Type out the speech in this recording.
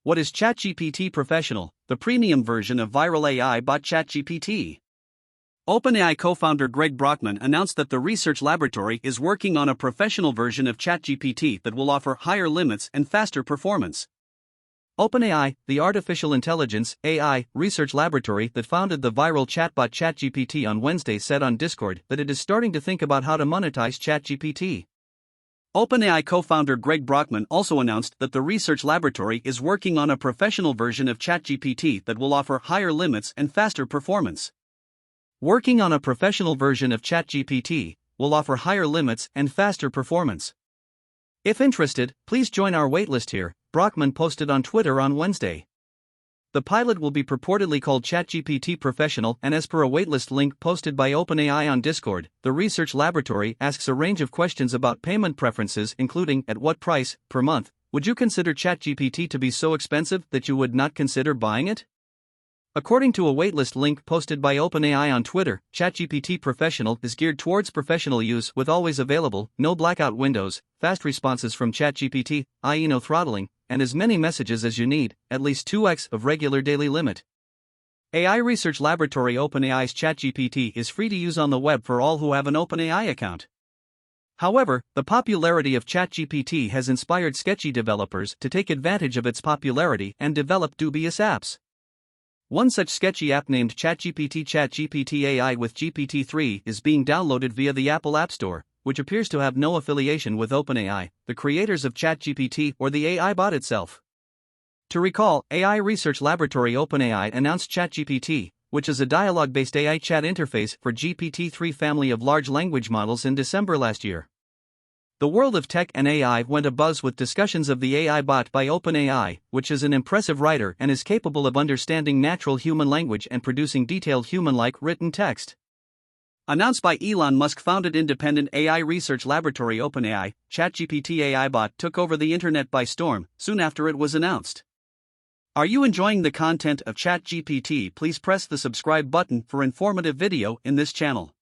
What is ChatGPT Professional, the premium version of viral AI bot ChatGPT? OpenAI co-founder Greg Brockman announced that the research laboratory is working on a professional version of ChatGPT that will offer higher limits and faster performance. OpenAI, the artificial intelligence (AI) research laboratory that founded the viral chatbot ChatGPT on Wednesday, said on Discord that it is starting to think about how to monetize ChatGPT. OpenAI co-founder Greg Brockman also announced that the research laboratory is working on a professional version of ChatGPT that will offer higher limits and faster performance. Working on a professional version of ChatGPT will offer higher limits and faster performance. If interested, please join our waitlist here, Brockman posted on Twitter on Wednesday. The pilot will be purportedly called ChatGPT Professional, and as per a waitlist link posted by OpenAI on Discord, the research laboratory asks a range of questions about payment preferences, including at what price, per month, would you consider ChatGPT to be so expensive that you would not consider buying it? According to a waitlist link posted by OpenAI on Twitter, ChatGPT Professional is geared towards professional use with always available, no blackout windows, fast responses from ChatGPT, i.e. no throttling, and as many messages as you need, at least 2x of regular daily limit. AI research laboratory OpenAI's ChatGPT is free to use on the web for all who have an OpenAI account. However, the popularity of ChatGPT has inspired sketchy developers to take advantage of its popularity and develop dubious apps. One such sketchy app named ChatGPT AI with GPT-3 is being downloaded via the Apple App Store, which appears to have no affiliation with OpenAI, the creators of ChatGPT, or the AI bot itself. To recall, AI research laboratory OpenAI announced ChatGPT, which is a dialogue-based AI chat interface for GPT-3 family of large language models, in December last year. The world of tech and AI went abuzz with discussions of the AI bot by OpenAI, which is an impressive writer and is capable of understanding natural human language and producing detailed human-like written text. Announced by Elon Musk founded independent AI research laboratory OpenAI, ChatGPT AI bot took over the internet by storm soon after it was announced. Are you enjoying the content of ChatGPT? Please press the subscribe button for informative video in this channel.